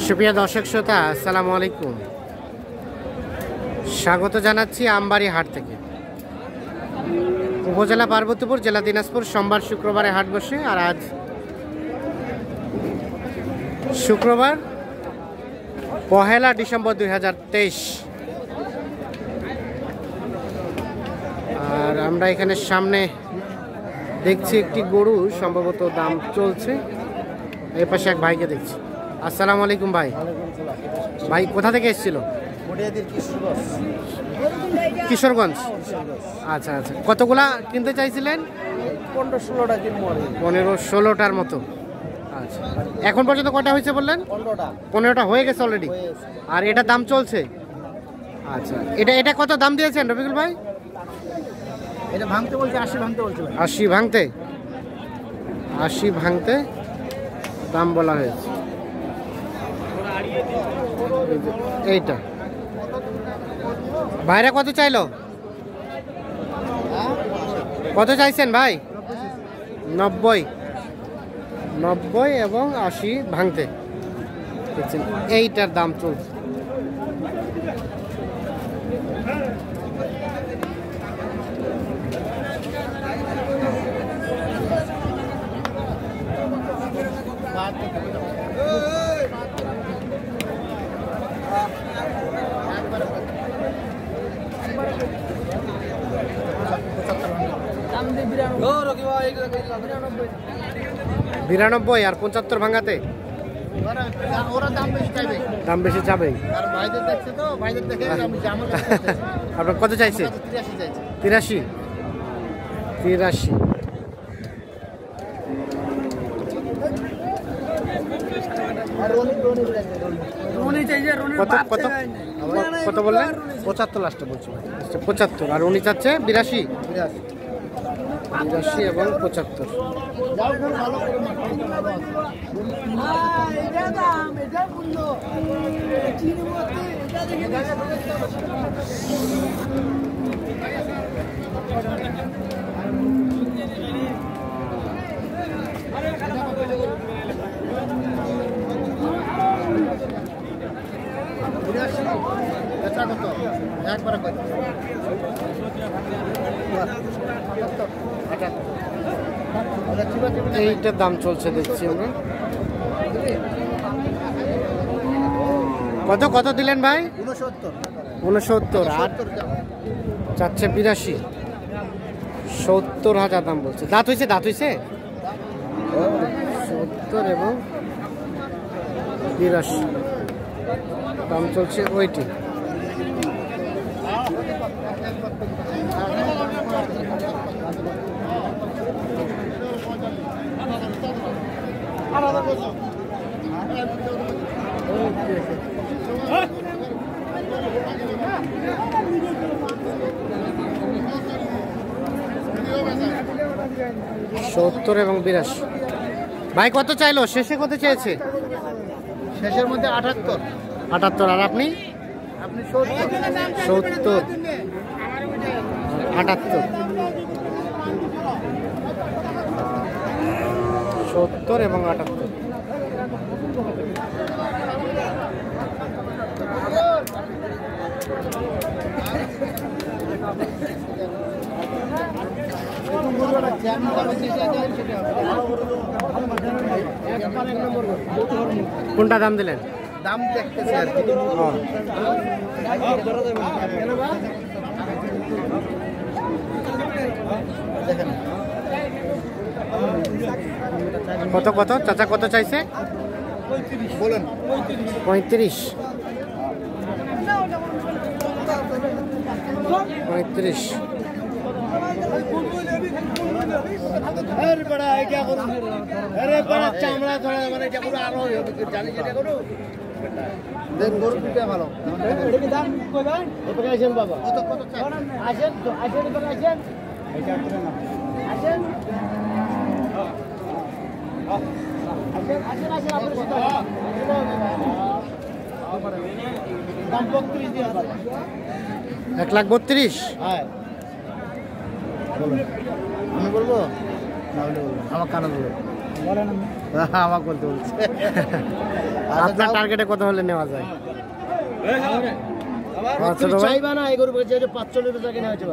সুপ্রিয় দর্শক শ্রোতা, আসসালামু আলাইকুম। স্বাগত জানাচ্ছি আমবাড়ি হাট থেকে। উপজেলা পার্বতীপুর, জেলা দিনাজপুর। সোমবার শুক্রবারে হাট বসে। আর আজ শুক্রবার 1 ডিসেম্বর 2023। আর আমরা এখানে সামনে দেখছি একটি গরু, সম্ভবত দাম চলছে। এই পাশে এক ভাইকে দেখছি। আসসালামু আলাইকুম ভাই। ভাই কোথা থেকে এসেছিল? কিশোরগঞ্জ। আচ্ছা আচ্ছা, কতগুলা কিনতে চাইছিলেন? 15-16টা কিনবো। 15-16টার মতো। আচ্ছা, এখন পর্যন্ত কটা হয়েছে বললেন? 15টা হয়ে গেছে অলরেডি। আর এটা দাম চলছে? আচ্ছা, এটা কত দাম দিয়েছেন রফিকুল ভাই? এটা ভাঙতে বলছে 80 ভাঙতে বলছে। 80 ভাঙতে? 80 ভাঙতে দাম বলা হয়েছে। এইটা ভাইরা কত চাইলো? কত চাইছেন ভাই? 90 এবং 80 ভাঙতে। দেখছেন, এইটার দাম চলছে। বিরানব্বই আর 75 ভাঙাতে দাম বেশি চাবে। আপনার কত চাইছে? 83। কত বললেন? 75 লাস্টে বলছি। 75 আর উনি চাচ্ছে 82 এবং 75। এইটার দাম চলছে দেখছি আমরা। কত দিলেন ভাই? 69। আর চাচ্ছে 82। 70,000 দাম বলছে। দাঁত হয়েছে 70 এবং 82 দাম চলছে ওইটি। সত্তর এবং 82। ভাই কত চাইলো? শেষে কত চেয়েছে? শেষের মধ্যে 78। আর আপনি? 70, 78, 70 এবং 78। কোনটা দাম দিলেন? দাম দেখতেছে আর কি। দেখেন কত চাচা কত চাইছে? বলেন। 35। দাম 32 দিয়ে 1,32,000। হ্যাঁ, আমি বলবো না, আমার কানে বলবো। বলেন, আমাকে বলতে বলছে। আপনার টার্গেটে কত হলে নেওয়া যায়? ছোট ভাই চাইবা না এই গরু যে 45 টাকা কিনা হয়েছে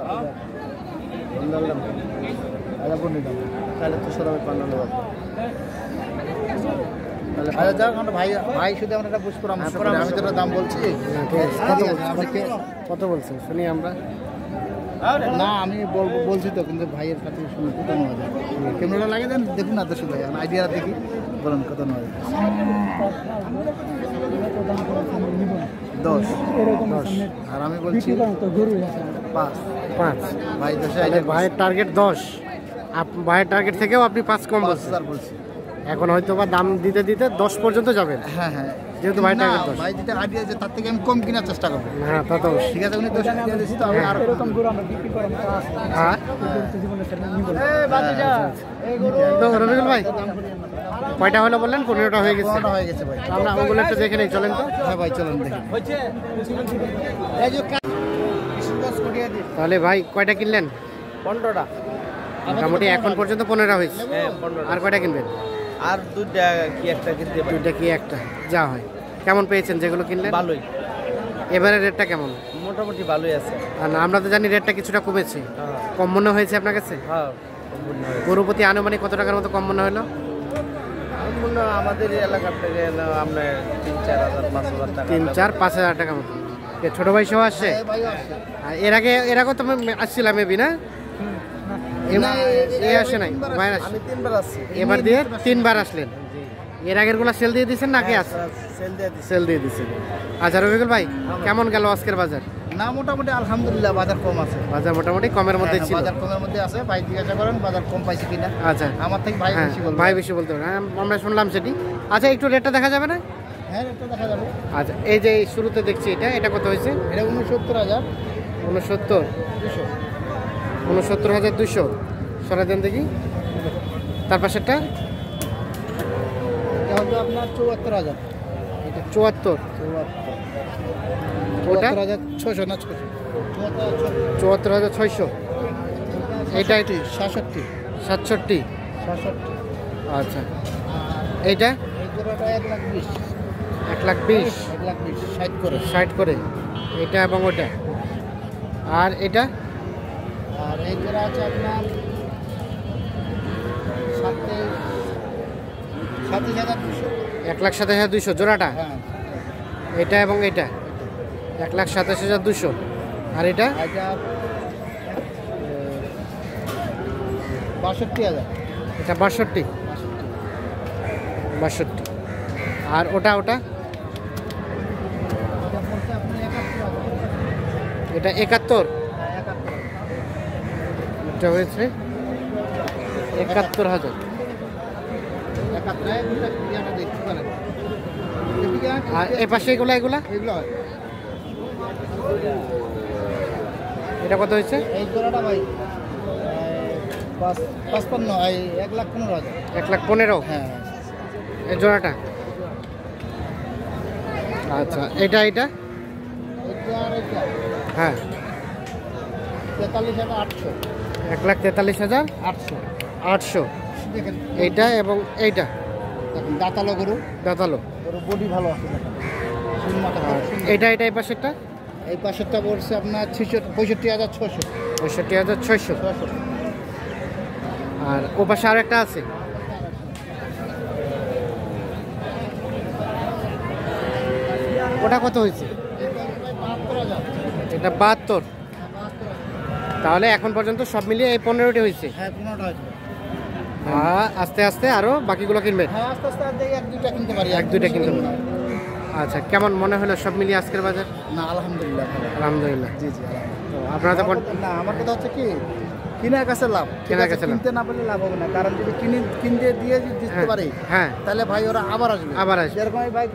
তাহলে তো সরাবে 55 টাকা। আচ্ছা যাক, আমরা ভাই ভাই শুধু আমরা একটা বুঝ পরামর্শ করি, আমি তো দাম বলছি। কত বলছেন শুনি আমরা? না আমি বলছি তো, কিন্তু ভাইয়ের কাছে শুনি কত নেওয়া যায়। ক্যামেরা লাগিয়ে দেন, দেখুন না তো শুধু আইডিয়া দেখি, বলুন কত নেওয়া যায়। 10 আর আমি বলছি 5 ভাই 10 ভাইয়ের টার্গেট 10, ভাইয়ের টার্গেট থেকেও আপনি 5 কম বলছেন। 5000 বলছি। এখন হয়তো বা দাম দিতে দিতে 10 পর্যন্ত যাবেন। হ্যাঁ হ্যাঁ, যেহেতু ভাই না, টার্গেট 10। ভাই যেটা আইডিয়া আছে তার থেকে আমি কম কেনার চেষ্টা করবো। হ্যাঁ তা তো অবশ্যই। ঠিক আছে, উনি 10 টাকা দিয়েছি তো আমি আর এরকম গরু আমরা বিক্রি করি না। হ্যাঁ তো রবিকুল ভাই কয়টা হলো বললেন? 15টা হয়ে গেছে। হয়ে গেছে ভাই। আমরা ওগুলো একটু দেখে নেই, চলেন তো। হ্যাঁ ভাই চলুন দেখি। তাহলে ভাই কয়টা কিনলেন? 15টা। মোটামুটি এখন পর্যন্ত 15টা হয়েছে। হ্যাঁ 15টা। আর কয়টা কিনবেন? আর দুইটা কি একটা কিনতে পারি। দুইটা কি একটা যা হয়। কেমন পেয়েছেন যেগুলো কিনলেন? ভালোই, এবারে রেটটা কেমন? মোটামুটি ভালোই আছে। আর না, আমরা তো জানি রেটটা কিছুটা কমেছে। কম মনে হয়েছে আপনার কাছে? হ্যাঁ গরু প্রতি আনুমানিক কত টাকার মতো কম মনে হলো? আমাদের এলাকার থেকে আপনার 3-4 হাজার 5 হাজার টাকা। 3-4-5 হাজার টাকা মতো। ছোট ভাই সহ আসছে? আর এর আগেও তো আসছিলাম মেবি না? এ আসে নাই, ভাই আসছে। আমি 3বার আসছি। এবার দিয়ে 3বার আসলেন। এর আগের গুলা সেল দিয়ে দিচ্ছেন নাকি আছে? সেল দিয়ে দিছি। সেল দিয়ে দিচ্ছেন। আচ্ছা রবিকুল ভাই কেমন গেল আজকের বাজার? না মোটামুটি আলহামদুলিল্লাহ বাজার কম আছে। বাজার মোটামুটি কমের মধ্যে ছিল। বাজার কমের মধ্যে আছে, ভাই জিজ্ঞাসা করেন বাজার কম পাইছে কিনা। আচ্ছা আমার থেকে ভাই হ্যাঁ, বেশি বলবে। ভাই বেশি বলতে পারে। আমরা শুনলাম সেটি। আচ্ছা একটু রেটটা দেখা যাবে না? হ্যাঁ এটা দেখা যাবে। আচ্ছা এই যে শুরুতে দেখছি এটা কত হয়েছে? এটা 69,000 69 200। 69,200 সরা দেন দেখি। তার পাশেরটা এটা হলো আপনার 74,000। এটা 74। ওটা 74,600 না 600। 74,600। এইটা 67। 67। 67। আচ্ছা এইটা এই জোড়াটা 1,20,000। 1,20,000 1,20,000 60 করে। 60 করে। এটা এবং ওটা। আর এটা আর এই জোড়া আছে আপনার 27,200। 1,27,200 জোড়াটা। হ্যাঁ এটা এবং এটা 1,27,200। আর এটা এটা 62,000। এটা 62। 62। আর ওটা এটা পড়ছে আপনি 71,000। এটা 71। হ্যাঁ 71,000। এটা হয়েছে 71,000। 71 দুটো ক্লিয়ারটা দেখতে পারেন। আর এ পাশে এগুলো এগুলো হয়। এটা কত হয়েছে? এই জোড়াটা ভাই 55 এই 1,15,000। 1,15,000 হ্যাঁ এই জোড়াটা। আচ্ছা এটা এটা আর এটা হ্যাঁ 43,800। 1,43,800 800 দেখেন। এইটা এবং এইটা দেখেন দাঁতালো গরু, দাঁতালো। গরু বডি ভালো আছে দেখেন। শিং মাথা খুব সুন্দর। এটা এই পাশেরটা এই পাশেরটা পড়ছে আপনার 65,600। 65,600। আর ও পাশে আর একটা আছে ওটা কত হয়েছে? এটা 72। তাহলে এখন পর্যন্ত সব মিলিয়ে এই 15টি হয়েছে। হ্যাঁ 15টা হয়েছে। আস্তে আস্তে আরো বাকিগুলো কিনবেন? হ্যাঁ আস্তে আস্তে আর দেখি 1-2টা কিনতে পারি। 1-2টা কিনতে পারি। আচ্ছা কেমন মনে হলো সব মিলিয়ে আজকের বাজার? না আলহামদুলিল্লাহ ভালো। আলহামদুলিল্লাহ। জি জি তো আপনারা তো না আমার কথা হচ্ছে কি কেনার কাছে লাভ। কেনার কাছে লাভ। কিনতে না পারলে লাভ হবে না, কারণ যদি কিনতে দিয়ে যদি দিতে পারি হ্যাঁ তাহলে ভাই ওরা আবার আসবে। আবার আসবে। যেরকম এই ভাই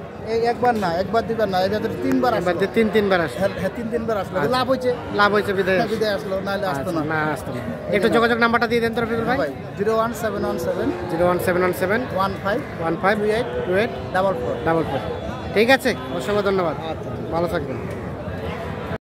একবার না একবার দুইবার না এদের 3বার আসবে। এবার 3-3বার আসবে। হ্যাঁ 3-3বার আসলো লাভ হয়েছে। লাভ হয়েছে বিদায়। বিদায় আসলো, নাহলে আসতো না। না আসতো না। একটু যোগাযোগ নাম্বারটা দিয়ে দেন তো রফিকুল ভাই। 01717 01717 15 15 28 44। 44। ঠিক আছে, অসংখ্য ধন্যবাদ। আচ্ছা ভালো থাকবেন।